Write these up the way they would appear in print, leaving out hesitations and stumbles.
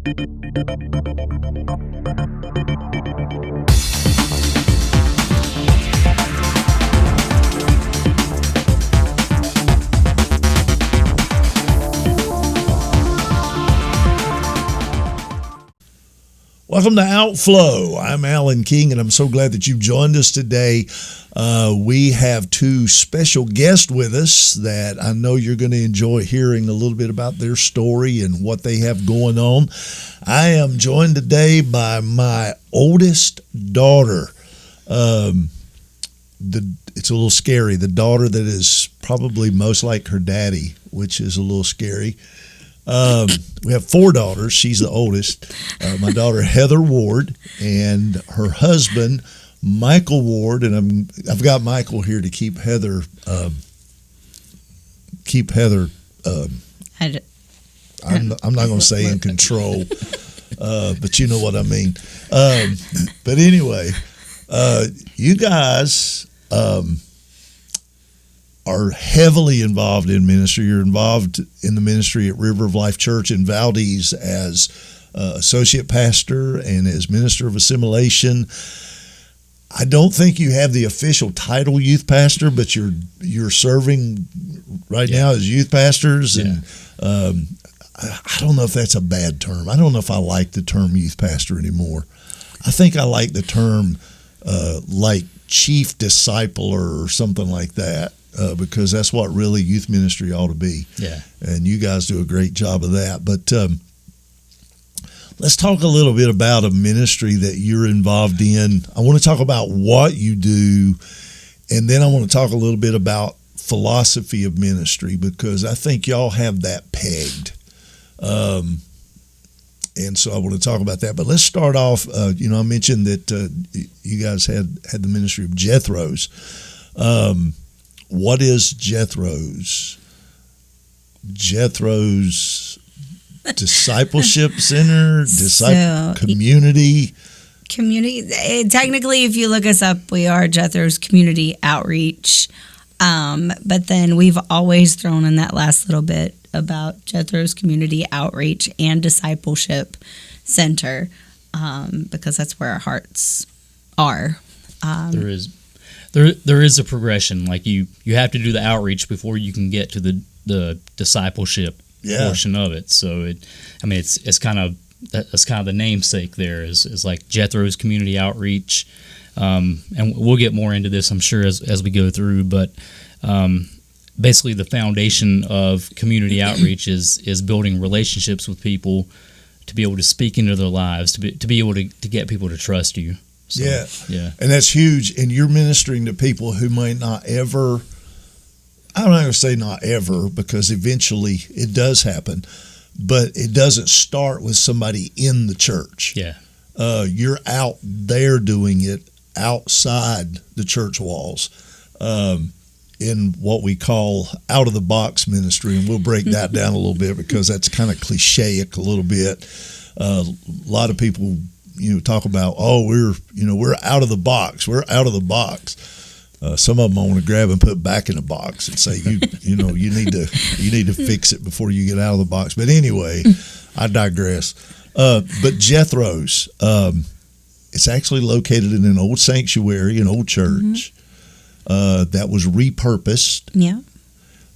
Welcome to Outflow. I'm Alan King, and I'm so glad that you've joined us today. We have two special guests with us that I know you're going to enjoy hearing a little bit about their story and what they have going on. I am joined today by my oldest daughter. It's a little scary. The daughter that is probably most like her daddy, which is a little scary. We have four daughters. She's the oldest. My daughter Heather Ward and her husband Michael Ward, and I've got Michael here to keep Heather. I'm not going to say in control, but you know what I mean. But anyway, you guys are heavily involved in ministry. You're involved in the ministry at River of Life Church in Valdez as associate pastor and as minister of assimilation. I don't think you have the official title youth pastor, but you're serving right now as youth pastors. Yeah. And I don't know if that's a bad term. I don't know if I like the term youth pastor anymore. I think I like the term like chief discipler or something like that. Because that's what really youth ministry ought to be. Yeah. And you guys do a great job of that. But let's talk a little bit about a ministry that you're involved in. I want to talk about what you do, and then I want to talk a little bit about philosophy of ministry, because I think y'all have that pegged. And so I want to talk about that. But let's start off, I mentioned that you guys had the ministry of Jethro's. What is Jethro's? Jethro's discipleship center, community. Community. Technically, if you look us up, we are Jethro's Community Outreach. But then we've always thrown in that last little bit about Jethro's Community Outreach and Discipleship Center, because that's where our hearts are. There is a progression. Like you have to do the outreach before you can get to the discipleship portion of it. So it's kind of the namesake there is like Jethro's Community Outreach, and we'll get more into this, I'm sure, as we go through. But basically, the foundation of community outreach is building relationships with people to be able to speak into their lives, to be able to get people to trust you. So, yeah. And that's huge. And you're ministering to people who might not ever, I'm not going to say not ever, because eventually it does happen, but it doesn't start with somebody in the church. Yeah. You're out there doing it outside the church walls, in what we call out of the box ministry. And we'll break that down a little bit, because that's kind of cliche-ic a little bit. A lot of people talk about, we're out of the box. We're out of the box. Some of them I want to grab and put back in the box and say, you need to fix it before you get out of the box. But anyway, I digress. But Jethro's, it's actually located in an old sanctuary, an old church that was repurposed. Yeah.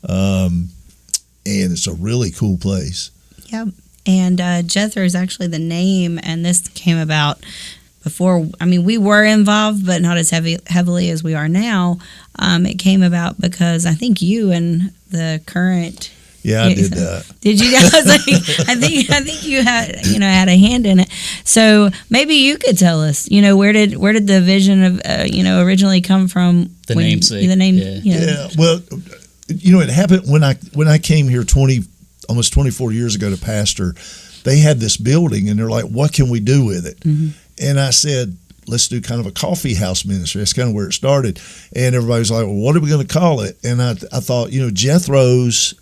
And it's a really cool place. Yep. And Jethro is actually the name, and this came about before. I mean, we were involved, but not as heavily as we are now. It came about because I think you and the current. Yeah, I did that. Did you guys? I think you had had a hand in it. So maybe you could tell us. Where did the vision of originally come from? The namesake. The name. Yeah. Yeah. Well, it happened when I came here almost 24 years ago to pastor. They had this building, and they're like, "What can we do with it?" Mm-hmm. And I said, "Let's do kind of a coffee house ministry." That's kind of where it started. And everybody's like, "Well, what are we going to call it?" And I thought, Jethro's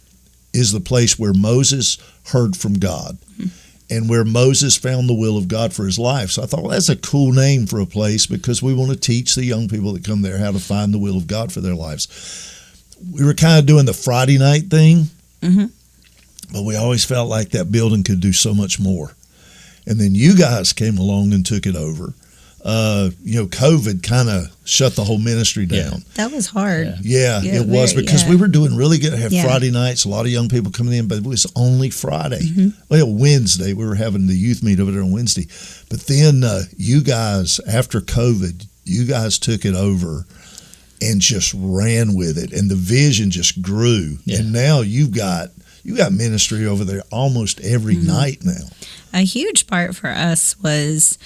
is the place where Moses heard from God, mm-hmm. and where Moses found the will of God for his life. So I thought, well, that's a cool name for a place, because we want to teach the young people that come there how to find the will of God for their lives. We were kind of doing the Friday night thing, mm-hmm. but we always felt like that building could do so much more. and then you guys came along and took it over. COVID kind of shut the whole ministry down. That was hard. Yeah, it was because we were doing really good. I had Yeah. Friday nights, a lot of young people coming in, but it was only Friday. Well, Wednesday, we were having the youth meet over there on Wednesday. But then you guys, after COVID, you guys took it over and just ran with it, and the vision just grew. Yeah. And now you got ministry over there almost every night now. A huge part for us was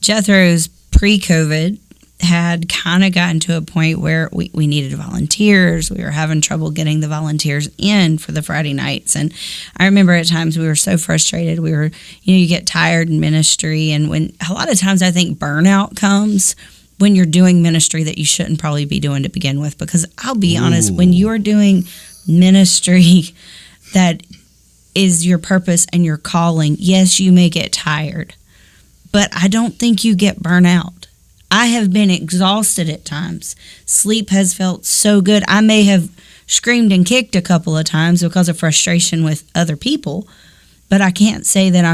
Jethro's pre-COVID had kind of gotten to a point where we needed volunteers. We were having trouble getting the volunteers in for the Friday nights. And I remember at times we were so frustrated. We were, you get tired in ministry. And when a lot of times I think burnout comes when you're doing ministry that you shouldn't probably be doing to begin with. Because I'll be honest, when you're doing ministry that is your purpose and your calling, yes, you may get tired. But I don't think you get burnout. I have been exhausted at times. Sleep has felt so good. I may have screamed and kicked a couple of times because of frustration with other people, but I can't say that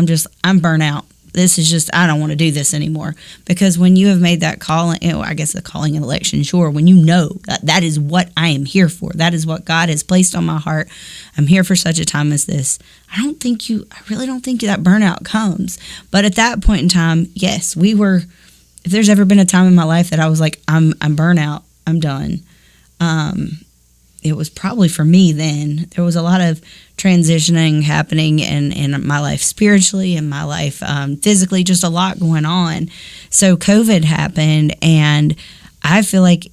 I'm burnt out. This is just, I don't want to do this anymore. Because when you have made that call, I guess the calling and election, sure, when you know that is what I am here for, that is what God has placed on my heart, I'm here for such a time as this. I really don't think that burnout comes. But at that point in time, yes, if there's ever been a time in my life that I was like, I'm burnt out, I'm done. It was probably for me then. There was a lot of transitioning happening in my life spiritually, in my life physically, just a lot going on. So COVID happened, and I feel like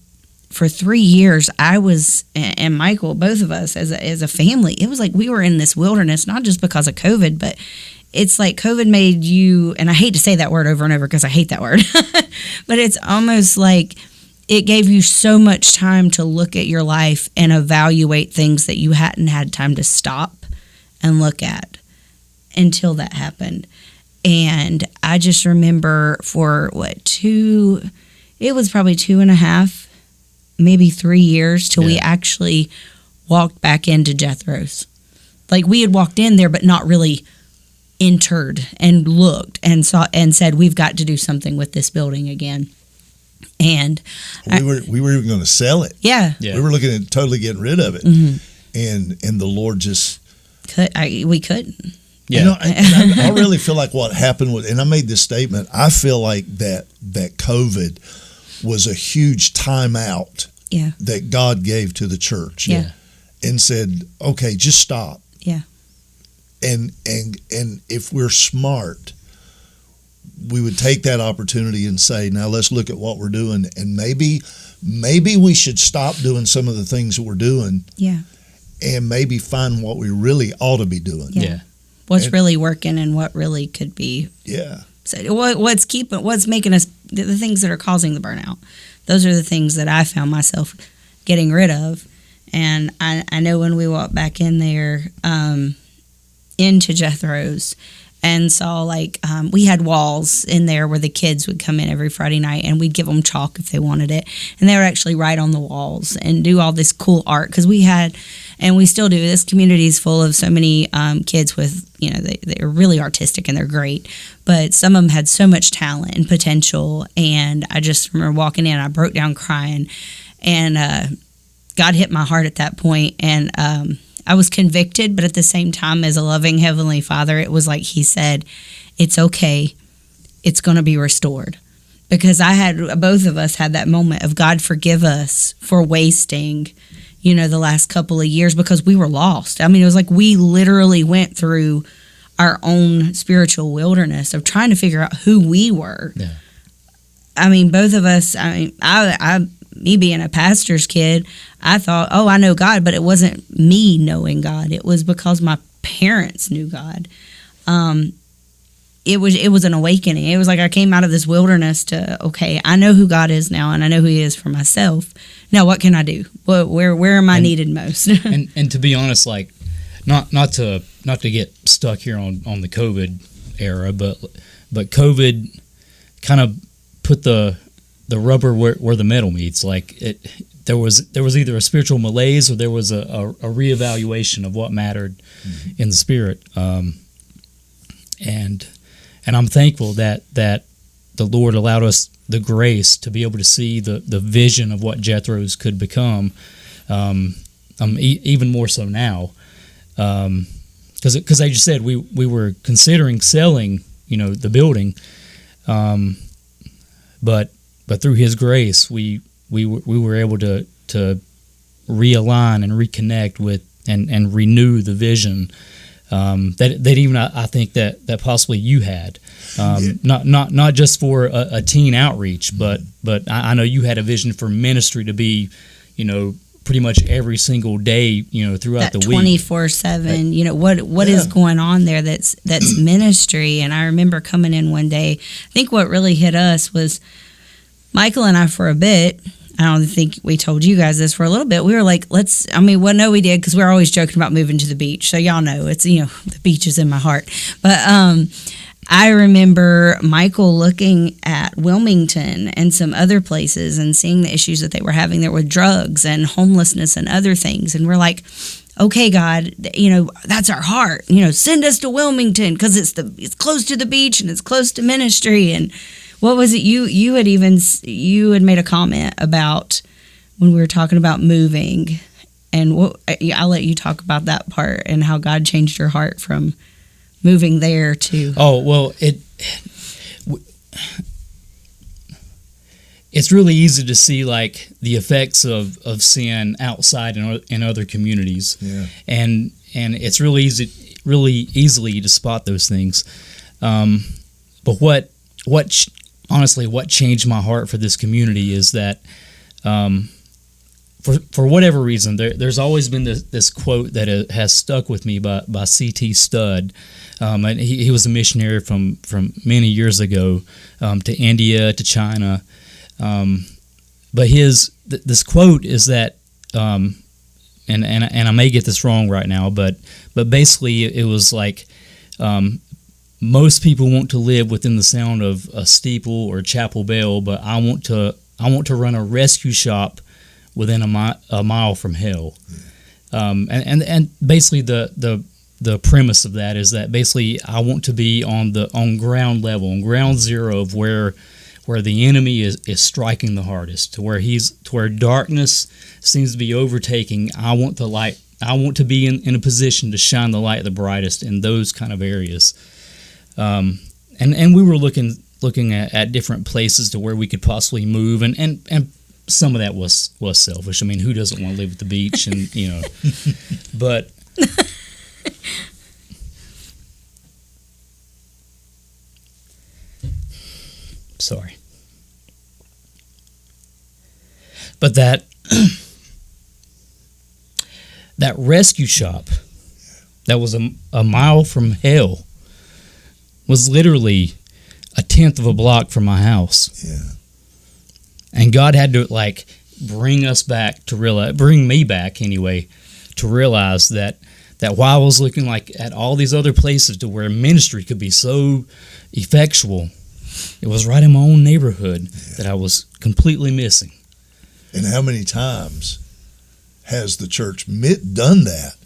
for 3 years, I was, and Michael, both of us as a family, it was like we were in this wilderness, not just because of COVID, but it's like COVID made you, and I hate to say that word over and over because I hate that word, but it's almost like it gave you so much time to look at your life and evaluate things that you hadn't had time to stop and look at until that happened. And I just remember for it was probably 2.5, maybe 3 years till we actually walked back into Jethro's. Like we had walked in there, but not really entered and looked and saw and said, we've got to do something with this building again. And we were even going to sell it. Yeah. We were looking at totally getting rid of it. And the Lord just we couldn't. Yeah. I really feel like what happened was, and I made this statement, I feel like that COVID was a huge timeout that God gave to the church. And said, okay, just stop. And if we're smart, we would take that opportunity and say, now let's look at what we're doing, and maybe we should stop doing some of the things that we're doing, and maybe find what we really ought to be doing. What's really working and what really could be. So what's making us the things that are causing the burnout. Those are the things that I found myself getting rid of, and I know when we walked back in there into Jethro's. And saw we had walls in there where the kids would come in every Friday night, and we'd give them chalk if they wanted it. And they would actually write on the walls and do all this cool art, because we had, and we still do, this community is full of so many kids with, they're really artistic and they're great. But some of them had so much talent and potential. And I just remember walking in, I broke down crying, and God hit my heart at that point. And I was convicted, but at the same time, as a loving Heavenly Father, it was like He said, it's okay. It's going to be restored. Because both of us had that moment of, God, forgive us for wasting, the last couple of years, because we were lost. I mean, it was like we literally went through our own spiritual wilderness of trying to figure out who we were. I mean, both of us, me being a pastor's kid, I thought, oh, I know God, but it wasn't me knowing God. It was because my parents knew God. It was an awakening. It was like I came out of this wilderness to, okay, I know who God is now, and I know who He is for myself. Now, what can I do? Where am I needed most? and to be honest, not to get stuck here on the COVID era, but COVID kind of put the rubber where the metal meets. There was either a spiritual malaise or there was a reevaluation of what mattered in the spirit. And And I'm thankful that the Lord allowed us the grace to be able to see the vision of what Jethro's could become, even more so now. Because as you said, we were considering selling, the building, but through His grace, we were able to realign and reconnect with and renew the vision that even I think that possibly you had, not just for a teen outreach, but I know you had a vision for ministry to be, pretty much every single day, throughout that the week. 24/7, what is going on there that's ministry. And I remember coming in one day, I think what really hit us was Michael and I for a bit, I don't think we told you guys this, for a little bit, we were like, we did, because we're always joking about moving to the beach. So y'all know, it's, the beach is in my heart. But I remember Michael looking at Wilmington and some other places and seeing the issues that they were having there with drugs and homelessness and other things. And we're like, okay, God, that's our heart. Send us to Wilmington, because it's close to the beach and it's close to ministry. And what was it? You had made a comment about when we were talking about moving, and I'll let you talk about that part and how God changed your heart from moving there to. Oh, well, it's really easy to see like the effects of sin outside in other communities, and it's really easily to spot those things. But what changed my heart for this community is that, for whatever reason, there's always been this quote that has stuck with me by C.T. Studd. And he was a missionary from many years ago, to India, to China. But this quote is that, and I may get this wrong right now, but basically it was like, most people want to live within the sound of a steeple or chapel bell, but I want to run a rescue shop within a mile from hell. And basically the premise of that is that basically I want to be on ground level, on ground zero of where the enemy is striking the hardest, to where darkness seems to be overtaking. I want the light. I want to be in a position to shine the light the brightest in those kind of areas. And we were looking at different places to where we could possibly move, and some of that was selfish. I mean, who doesn't want to live at the beach? And but sorry, but that rescue shop that was a mile from hell was literally a tenth of a block from my house. Yeah. And God had to bring me back anyway, to realize that while I was looking at all these other places to where ministry could be so effectual, it was right in my own neighborhood that I was completely missing. And how many times has the church done that?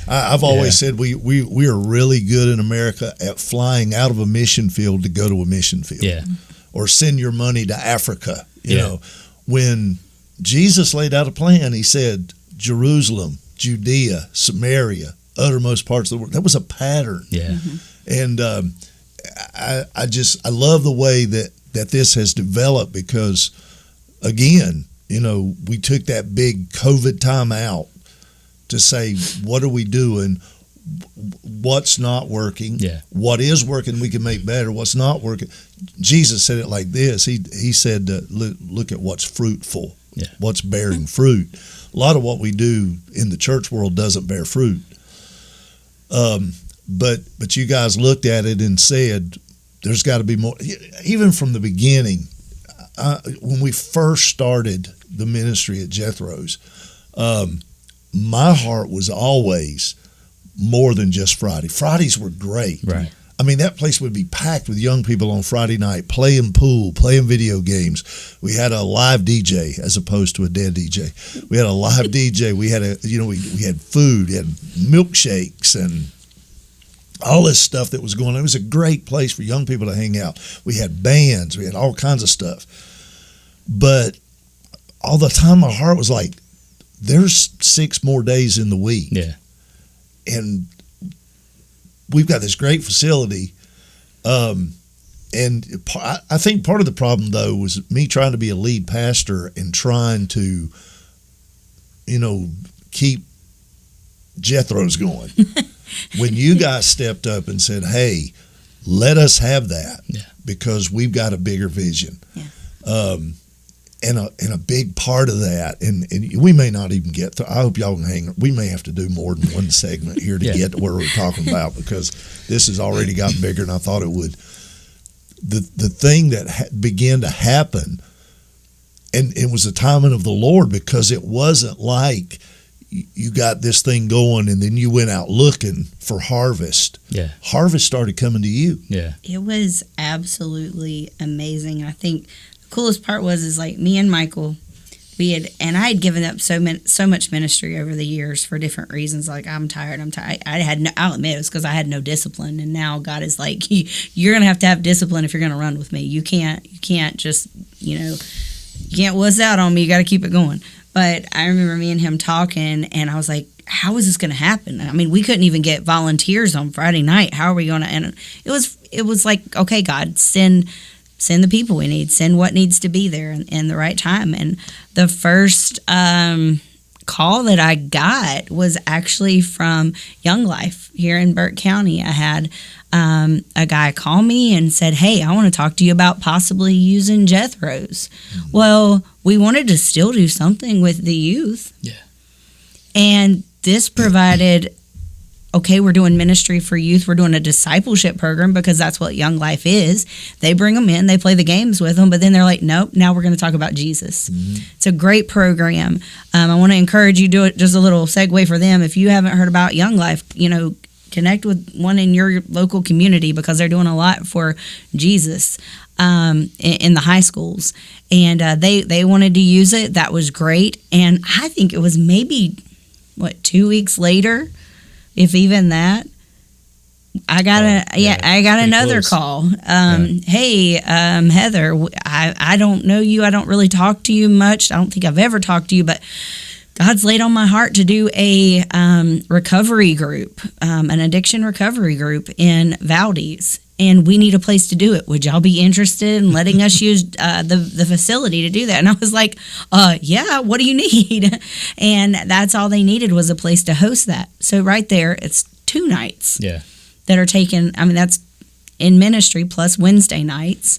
I've always said we are really good in America at flying out of a mission field to go to a mission field. Yeah. Or send your money to Africa. When Jesus laid out a plan, He said Jerusalem, Judea, Samaria, uttermost parts of the world. That was a pattern. Yeah. And I love the way that this has developed, because again, we took that big COVID time out to say, what are we doing? What's not working? Yeah. What is working we can make better? What's not working? Jesus said it like this. He said, look at what's fruitful, what's bearing fruit. A lot of what we do in the church world doesn't bear fruit. But you guys looked at it and said, there's got to be more. Even from the beginning, when we first started the ministry at Jethro's, my heart was always more than just Friday. Fridays were great. Right. I mean, that place would be packed with young people on Friday night playing pool, playing video games. We had a live DJ as opposed to a dead DJ. We had a live DJ. We had we had food, we had milkshakes, and all this stuff that was going on. It was a great place for young people to hang out. We had bands, we had all kinds of stuff. But all the time my heart was like, there's 6 more days in the week. Yeah. And we've got this great facility. And I think part of the problem, though, was me trying to be a lead pastor and trying to, keep Jethro's going. When you guys stepped up and said, hey, let us have that because we've got a bigger vision. Yeah. And a big part of that, and we may not even get through. I hope y'all can hang. We may have to do more than one segment here to get to where we're talking about, because this has already gotten bigger than I thought it would. The thing that began to happen, and it was the timing of the Lord, because it wasn't like you got this thing going and then you went out looking for harvest. Yeah. Harvest started coming to you. Yeah. It was absolutely amazing. I think the coolest part was like me and Michael, I had given up so much ministry over the years for different reasons. Like, I'm tired. I'll admit it was because I had no discipline, and now God is like, you're gonna have to have discipline if you're gonna run with me. You can't just you can't wuss out on me. You got to keep it going. But I remember me and him talking, and I was like, how is this going to happen? I mean, we couldn't even get volunteers on Friday night. How are we going to? And it was like, okay, God, send the people we need, send what needs to be there in the right time. And the first call that I got was actually from Young Life here in Burke County. I had a guy call me and said, hey, I want to talk to you about possibly using Jethro's. Mm-hmm. Well, we wanted to still do something with the youth. Yeah. And this provided, okay, we're doing ministry for youth. We're doing a discipleship program, because that's what Young Life is. They bring them in, they play the games with them, but then they're like, nope, now we're going to talk about Jesus. Mm-hmm. It's a great program. I want to encourage you, do it, just a little segue for them. If you haven't heard about Young Life, connect with one in your local community, because they're doing a lot for Jesus in the high schools. And they wanted to use it. That was great. And I think it was maybe, 2 weeks later, if even that, I got another close. call. Hey, Heather, I don't know you. I don't really talk to you much. I don't think I've ever talked to you, but God's laid on my heart to do a recovery group, an addiction recovery group in Valdez, and we need a place to do it. Would y'all be interested in letting us use the facility to do that? And I was like, yeah, what do you need? And that's all they needed, was a place to host that. So right there, it's 2 nights that are taken. I mean, that's in ministry plus Wednesday nights.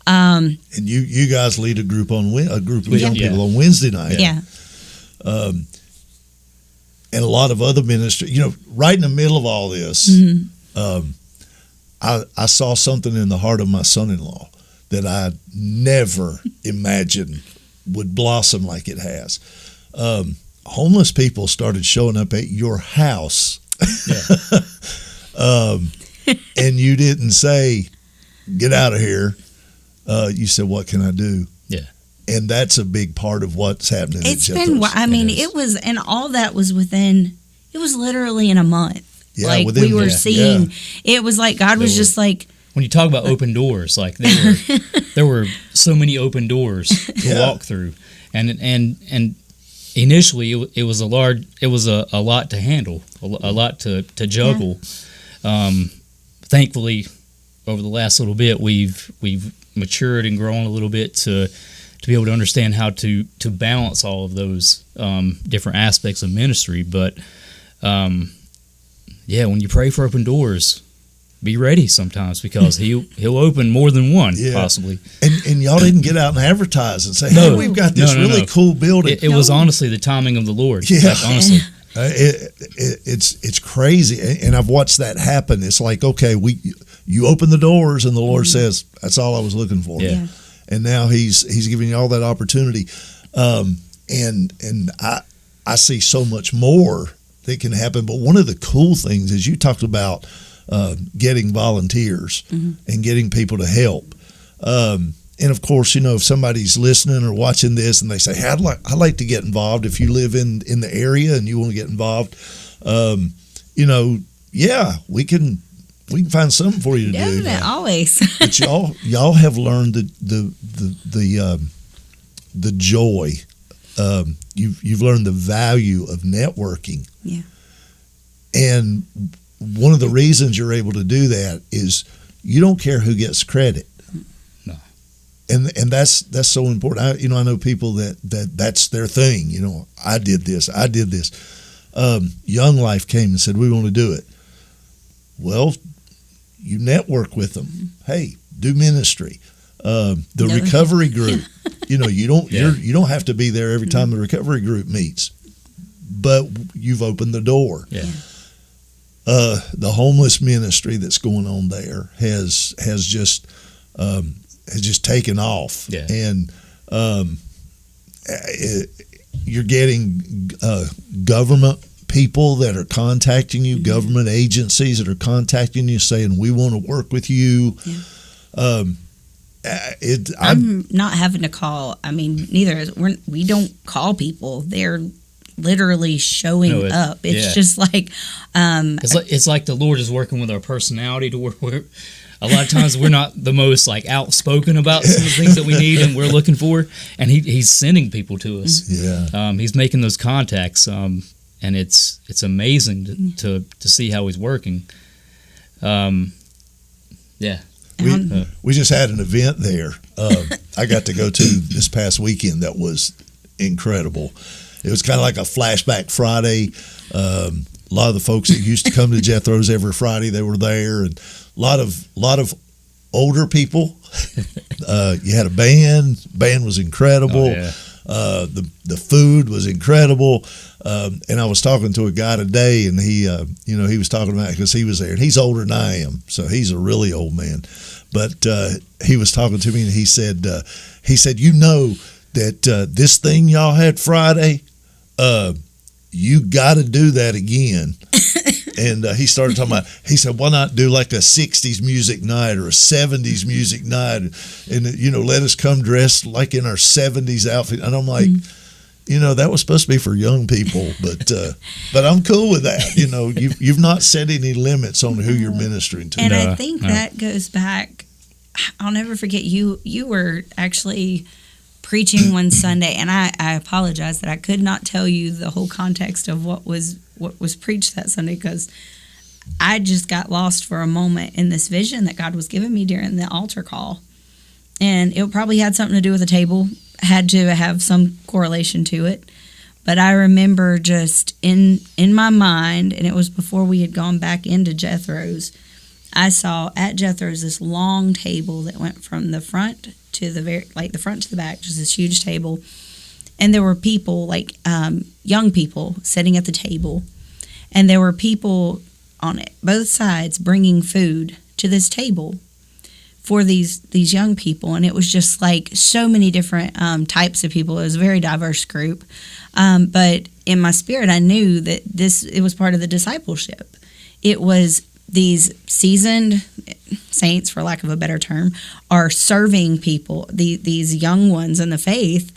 And you guys lead a group of young people on Wednesday night. Yeah. And a lot of other ministry, right in the middle of all this, I saw something in the heart of my son-in-law that I never imagined would blossom like it has. Homeless people started showing up at your house. And you didn't say, get out of here. You said, what can I do? Yeah. And that's a big part of what's happening. It's been, it was, and all that was it was literally in a month. Yeah, like we were seeing, it was like God was just like. When you talk about open doors, like there were so many open doors to walk through, and initially it was a lot to handle, a lot to juggle. Yeah. Thankfully, over the last little bit, we've matured and grown a little bit to be able to understand how to balance all of those different aspects of ministry. But when you pray for open doors, be ready sometimes, because he'll open more than one, possibly. And y'all didn't get out and advertise and say, hey, we've got this really cool building. It was honestly the timing of the Lord. Yeah. Like, honestly. It's crazy, and I've watched that happen. It's like, okay, you open the doors, and the Lord says, "That's all I was looking for." Yeah. And now He's giving you all that opportunity, and I see so much more that can happen. But one of the cool things is you talked about getting volunteers and getting people to help. And of course, if somebody's listening or watching this and they say, hey, I'd like to get involved. If you live in the area and you want to get involved, we can We can find something for you to do. Definitely, always. But y'all have learned the joy. You've learned the value of networking. Yeah. And one of the reasons you're able to do that is you don't care who gets credit. No. And that's so important. I know people that's their thing. I did this. Young Life came and said, we want to do it. Well, you network with them. Hey, do ministry. The recovery group. You don't have to be there every time the recovery group meets, but you've opened the door. Yeah. The homeless ministry that's going on there has just taken off. Yeah. And you're getting government people that are contacting you, government agencies that are contacting you, saying we want to work with you. Yeah. I'm not having to call. I mean, we don't call people. They're literally showing up. It's just like it's like the Lord is working with our personality to where a lot of times we're not the most like outspoken about some of the things that we need and we're looking for, and he's sending people to us. Yeah. He's making those contacts, and it's amazing to see how he's working. Yeah. We just had an event there. I got to go to this past weekend that was incredible. It was kind of like a flashback Friday. A lot of the folks that used to come to Jethro's every Friday, they were there, and a lot of older people. You had a band. Band was incredible. Oh, yeah. The food was incredible. And I was talking to a guy today, and he was talking about, because he was there, and he's older than I am, so he's a really old man. But he was talking to me, and he said, that this thing y'all had Friday, you got to do that again. And he started talking about, he said, why not do like a 60s music night or a 70s music night? And, let us come dressed like in our 70s outfit. And I'm like, that was supposed to be for young people, but I'm cool with that. You've not set any limits on who you're ministering to. And I think that goes back, I'll never forget, you were actually preaching one Sunday, and I apologize that I could not tell you the whole context of what was preached that Sunday, because I just got lost for a moment in this vision that God was giving me during the altar call. And it probably had something to do with the table, had to have some correlation to it. But I remember just in my mind, and it was before we had gone back into Jethro's, I saw at Jethro's this long table that went from the front to the front to the back, just this huge table. And there were people, young people, sitting at the table. And there were people on both sides bringing food to this table for these young people. And it was just like so many different types of people. It was a very diverse group. But in my spirit, I knew that it was part of the discipleship. It was these seasoned saints, for lack of a better term, are serving people, these young ones in the faith.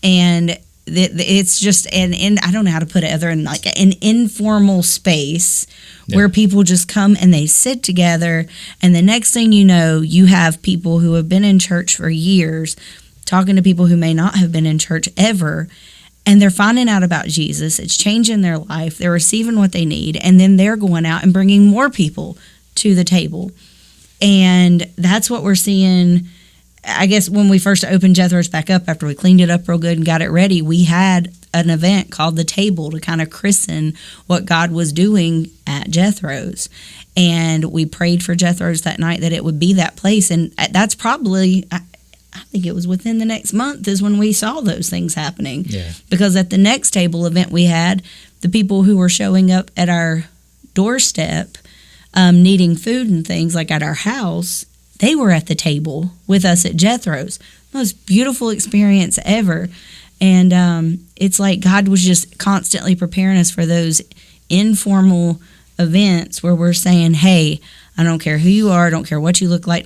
And it's just I don't know how to put it other than like an informal space where people just come and they sit together, and the next thing you know, you have people who have been in church for years talking to people who may not have been in church ever, and they're finding out about Jesus. It's changing their life. They're receiving what they need, and then they're going out and bringing more people to the table. And that's what we're seeing. I guess when we first opened Jethro's back up, after we cleaned it up real good and got it ready, we had an event called The Table to kind of christen what God was doing at Jethro's. And we prayed for Jethro's that night that it would be that place. And that's probably, I think it was within the next month is when we saw those things happening. Yeah. Because at the next table event we had, the people who were showing up at our doorstep needing food and things, like at our house, they were at the table with us at Jethro's. Most beautiful experience ever. And it's like God was just constantly preparing us for those informal events where we're saying, hey, I don't care who you are, I don't care what you look like,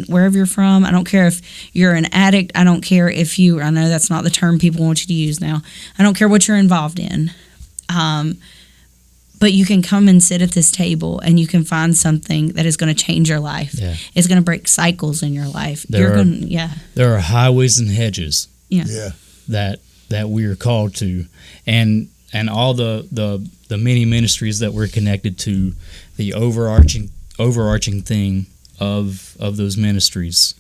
wherever you're from, I don't care if you're an addict, I don't care if I know that's not the term people want you to use now, I don't care what you're involved in. but you can come and sit at this table and you can find something that is going to change your life. Yeah. It's going to break cycles in your life. There are highways and hedges. Yeah. That we are called to, and all the many ministries that we're connected to, the overarching thing of those ministries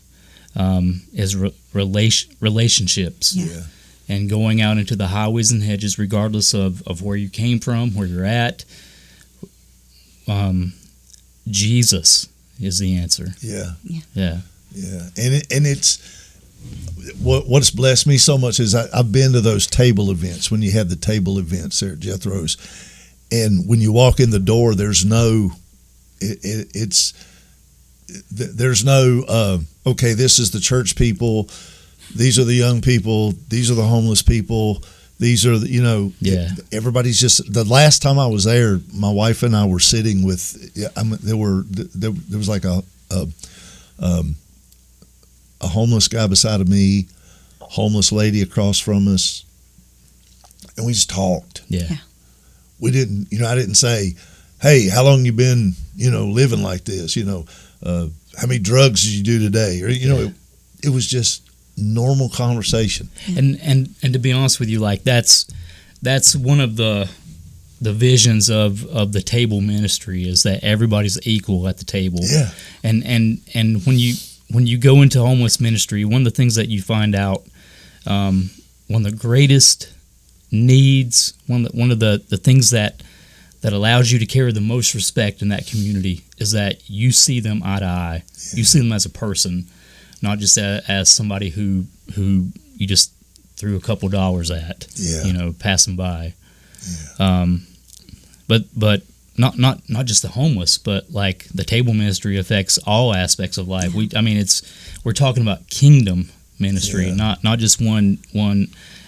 is relationships. Yeah. And going out into the highways and hedges, regardless of where you came from, where you're at. Jesus is the answer. Yeah. And it's what's blessed me so much is I've been to those table events when you had the table events there at Jethro's, and when you walk in the door, there's no okay, this is the church people, these are the young people, these are the homeless people, these are everybody's just. The last time I was there, my wife and I were sitting with there was like a homeless guy beside of me, homeless lady across from us, and we just talked. Yeah. We didn't, I didn't say, hey, how long you been, living like this? How many drugs did you do today? Or, it was just normal conversation. And to be honest with you, like that's one of the visions of the table ministry, is that everybody's equal at the table. Yeah. And when you go into homeless ministry, one of the things that you find out, one of the greatest needs, one of the things that allows you to carry the most respect in that community is that you see them eye to eye. Yeah. You see them as a person, not just as somebody who you just threw a couple dollars at, passing by. Yeah. But not just the homeless, but like the table ministry affects all aspects of life. We're talking about kingdom ministry, not just one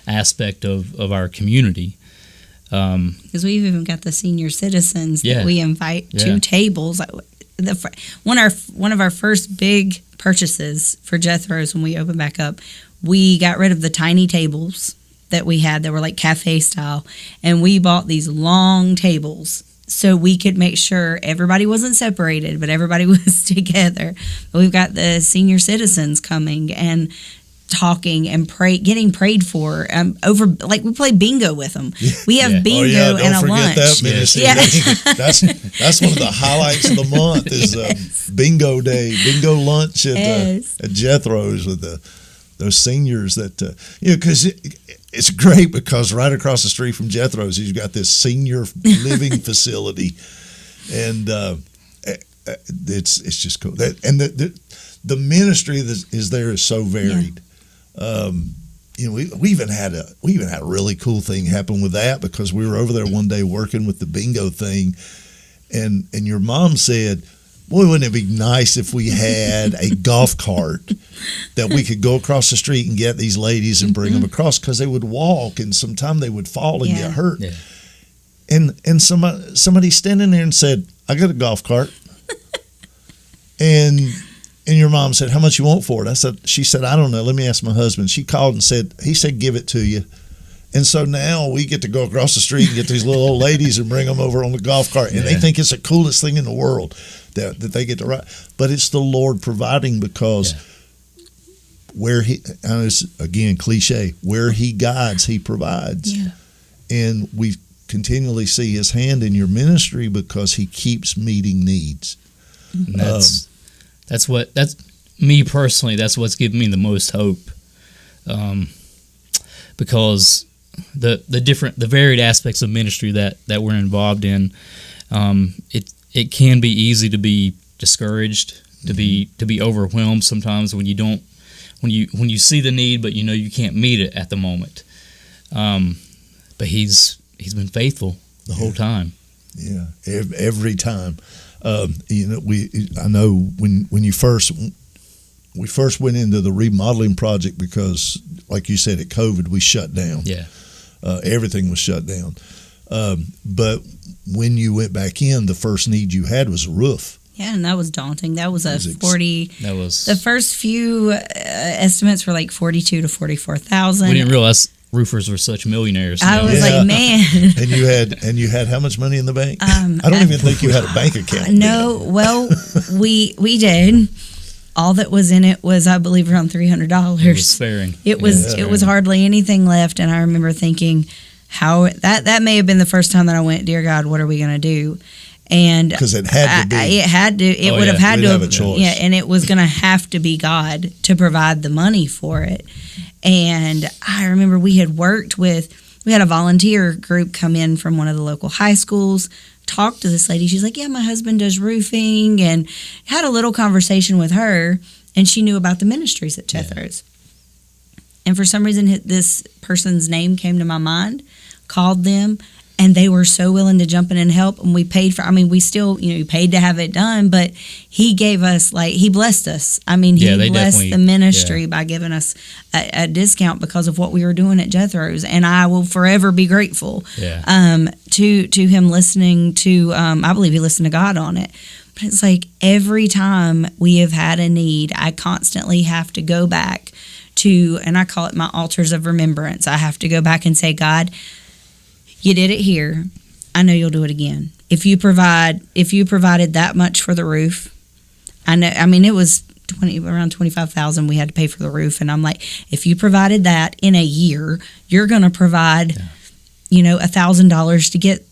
aspect of our community. Because we've even got the senior citizens that we invite to tables. One of our first big purchases for Jethro's, when we opened back up, we got rid of the tiny tables that we had that were like cafe style, and we bought these long tables so we could make sure everybody wasn't separated, but everybody was together. But we've got the senior citizens coming and talking and getting prayed for over, like we play bingo with them. We have bingo and a lunch. That's one of the highlights of the month is bingo day, bingo lunch at Jethro's with those seniors that because it's great because right across the street from Jethro's you've got this senior living facility, and it's just cool. And the ministry that is there is so varied. We even had a really cool thing happen with that, because we were over there one day working with the bingo thing, and your mom said, boy, wouldn't it be nice if we had a golf cart that we could go across the street and get these ladies and bring them across, because they would walk and sometimes they would fall and get hurt. Yeah. And somebody standing there and said, I got a golf cart. and your mom said, how much you want for it? She said, I don't know. Let me ask my husband. She called and said, he said, give it to you. And so now we get to go across the street and get these little old ladies and bring them over on the golf cart. And they think it's the coolest thing in the world that they get to ride. But it's the Lord providing, because where he, and it's again cliche, where he guides, he provides. Yeah. And we continually see his hand in your ministry because he keeps meeting needs. And that's me personally, that's what's given me the most hope. Because the varied aspects of ministry that we're involved in, it can be easy to be discouraged, to be overwhelmed sometimes when you see the need, but you can't meet it at the moment. But he's been faithful the whole time. Yeah, every time. I know when we first went into the remodeling project, because like you said, at COVID we shut down. Yeah. Everything was shut down. But when you went back in, the first need you had was a roof. Yeah, and that was daunting. That was the first few estimates were like $42,000 to $44,000. We didn't realize roofers were such millionaires. I was Yeah. like, man. And you had how much money in the bank? I don't even think you had a bank account. No, well, we did. All that was in it was, I believe, around $300. It was sparing. It was hardly anything left, and I remember thinking, how that may have been the first time that I went, dear God, what are we going to do? And because it had to be. It would have had We'd to have a choice. Yeah, and it was going to have to be God to provide the money for it. And I remember we had a volunteer group come in from one of the local high schools, talked to this lady. She's like, yeah, my husband does roofing, and had a little conversation with her, and she knew about the ministries at Jethro's. And for some reason, this person's name came to my mind, called them, and they were so willing to jump in and help. And we paid we still, paid to have it done, but he gave us, he blessed us. He blessed the ministry by giving us a discount because of what we were doing at Jethro's. And I will forever be grateful to him listening to, I believe he listened to God on it. But it's like every time we have had a need, I constantly have to go back to, and I call it my altars of remembrance. I have to go back and say, God, you did it here. I know you'll do it again. If you provided that much for the roof, I know. It was around $25,000 we had to pay for the roof, and I'm like, if you provided that in a year, you're going to provide, $1,000 to get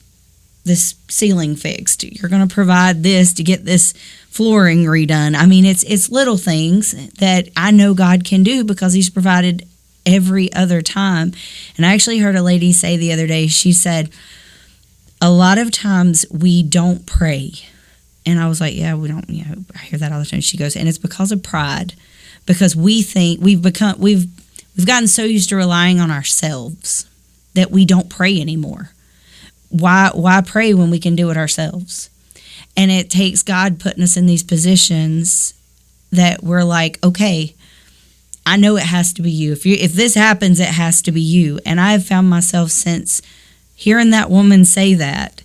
this ceiling fixed. You're going to provide this to get this flooring redone. It's little things that I know God can do because He's provided every other time. And I actually heard a lady say the other day, she said, a lot of times we don't pray. And I was like, yeah, we don't, I hear that all the time. She goes, and it's because of pride, because we think we've gotten so used to relying on ourselves that we don't pray anymore. Why pray when we can do it ourselves? And it takes God putting us in these positions that we're like, okay, I know it has to be you. If this happens, it has to be you. And I have found myself, since hearing that woman say that,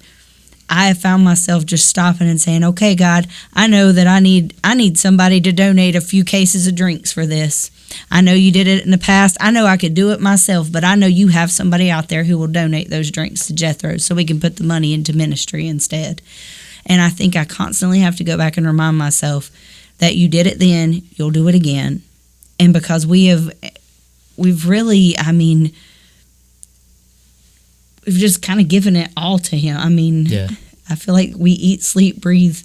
I have found myself just stopping and saying, okay, God, I know that I need somebody to donate a few cases of drinks for this. I know you did it in the past. I know I could do it myself, but I know you have somebody out there who will donate those drinks to Jethro so we can put the money into ministry instead. And I think I constantly have to go back and remind myself that you did it then, you'll do it again. And because we've really, we've just kind of given it all to Him. I feel like we eat, sleep, breathe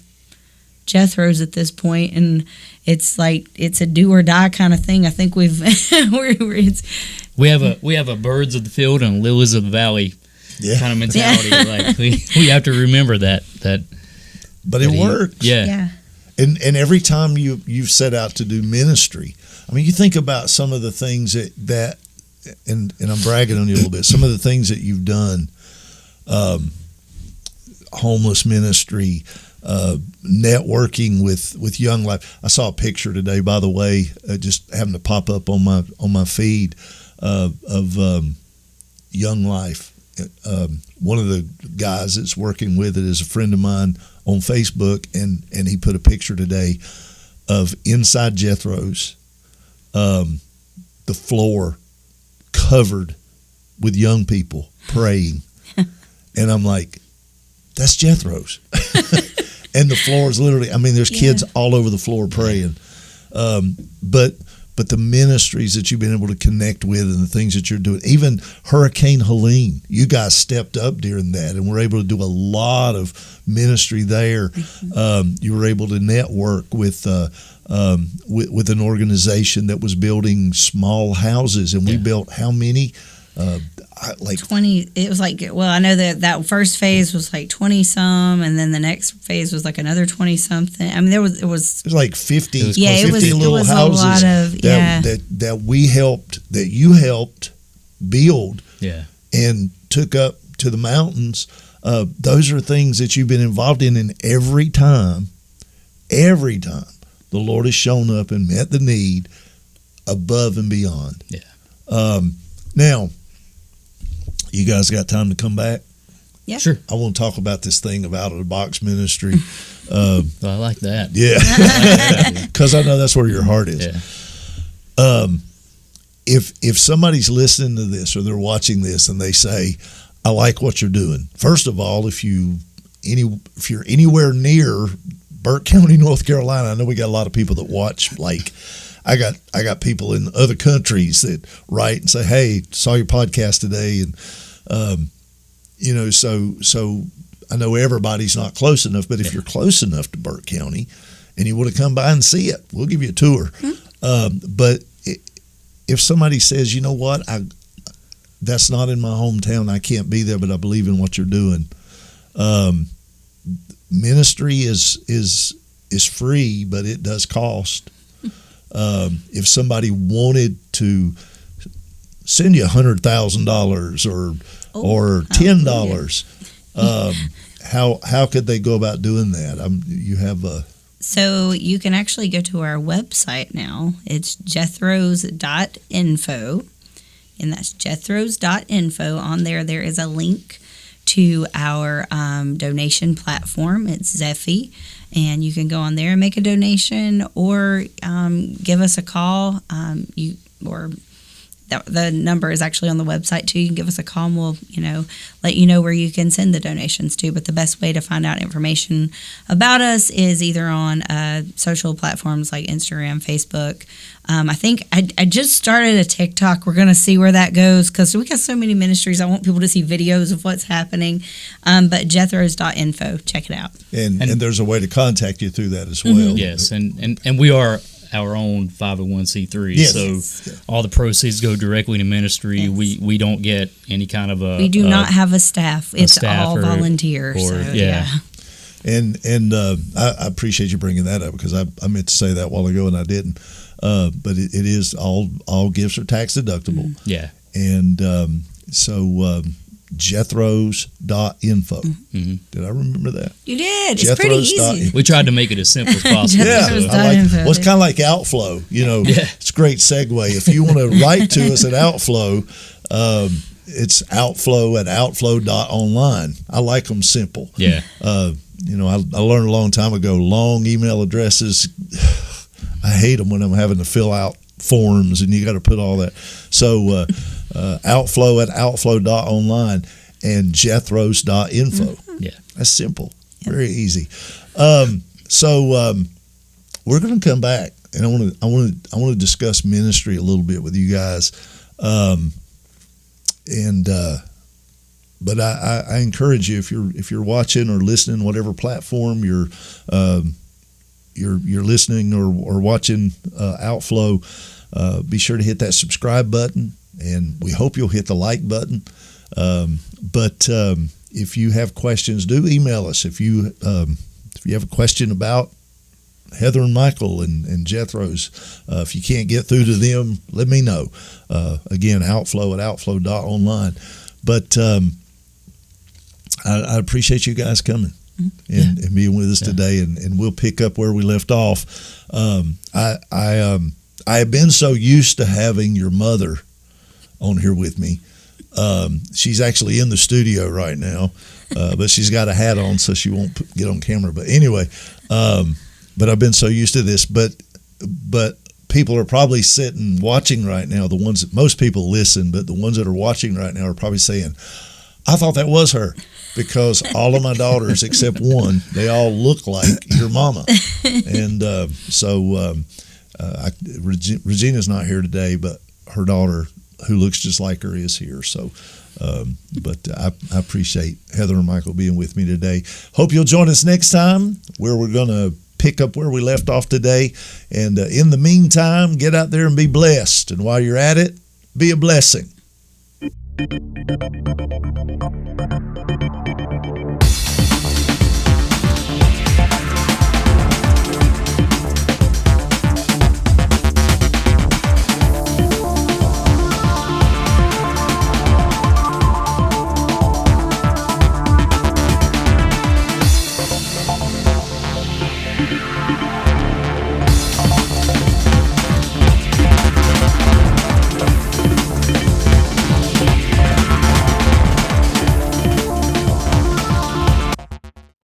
Jethro's at this point, and it's like it's a do or die kind of thing. I think we have a birds of the field and lilies of the valley kind of mentality. Yeah. Like we have to remember that. But it works. Yeah. And every time you've set out to do ministry, you think about some of the things that and I'm bragging on you a little bit, some of the things that you've done, homeless ministry, networking with Young Life. I saw a picture today, by the way, just happened to pop up on my feed of Young Life. One of the guys that's working with it is a friend of mine on Facebook, and he put a picture today of inside Jethro's, the floor covered with young people praying. And I'm like, that's Jethro's. And the floor is literally, there's kids all over the floor praying. But the ministries that you've been able to connect with and the things that you're doing, even Hurricane Helene, you guys stepped up during that and were able to do a lot of ministry there. You were able to network with an organization that was building small houses, and we built how many? 20. It was I know that first phase was 20 some, and then the next phase was another 20 something. It was like 50. It was little houses a lot of that we helped, that you helped build, and took up to the mountains. Those are things that you've been involved in, and every time the Lord has shown up and met the need above and beyond. Now, you guys got time to come back? Yeah. Sure. I want to talk about this thing of out-of-the-box ministry. I like that. Yeah. Because I know that's where your heart is. Yeah. if somebody's listening to this or they're watching this and they say, I like what you're doing. First of all, if you're anywhere near Burke County, North Carolina, I know we got a lot of people that watch. Like, I got people in other countries that write and say, "Hey, saw your podcast today," and so I know everybody's not close enough. But if you're close enough to Burke County and you want to come by and see it, we'll give you a tour. But if somebody says, you know what, that's not in my hometown, I can't be there, but I believe in what you're doing. Ministry is free, but it does cost. If somebody wanted to send you $100,000 or $10, how could they go about doing that? You have a. So you can actually go to our website now. It's jethros.info, and that's jethros.info. On there is a link to our donation platform. It's Zephy, and you can go on there and make a donation, or give us a call. The number is actually on the website too. You can give us a call and we'll, let you know where you can send the donations to. But the best way to find out information about us is either on social platforms like Instagram, Facebook. I think I just started a TikTok. We're going to see where that goes because we got so many ministries. I want people to see videos of what's happening. But jethros.info, check it out. And there's a way to contact you through that as well. Mm-hmm. Yes, and we are our own 501c3. Yes. So all the proceeds go directly to ministry. Yes. We don't get any kind of we do not have a staff. It's all volunteer. Yeah. And I appreciate you bringing that up because I meant to say that a while ago and I didn't. But it is all gifts are tax deductible. Yeah. And so jethros.info. Mm-hmm. Did I remember that? You did. It's pretty easy. We tried to make it as simple as possible. Yeah, So. it's kind of like Outflow. It's a great segue. If you want to write to us at Outflow, it's outflow@outflow.online. I like them simple. Yeah. I learned a long time ago, long email addresses, I hate them when I'm having to fill out forms and you got to put all that. So outflow@outflow.online and jethros.info. Mm-hmm. Yeah. That's simple. Yep. Very easy. So we're going to come back and I want to discuss ministry a little bit with you guys. But I encourage you, if you're watching or listening, whatever platform you're listening or watching Outflow, be sure to hit that subscribe button, and we hope you'll hit the like button. But if you have questions, do email us. If you have a question about Heather and Michael and Jethro's, if you can't get through to them, let me know. Again, outflow@outflow.online. But I appreciate you guys coming and being with us today, and we'll pick up where we left off. I have been so used to having your mother on here with me. She's actually in the studio right now, but she's got a hat on so she won't get on camera. But anyway, but I've been so used to this. But people are probably sitting watching right now. The ones that most people listen, but the ones that are watching right now are probably saying, I thought that was her, because all of my daughters except one, they all look like your mama. And Regina's not here today, but her daughter, who looks just like her, is here. So, but I appreciate Heather and Michael being with me today. Hope you'll join us next time, where we're going to pick up where we left off today. And in the meantime, get out there and be blessed. And while you're at it, be a blessing.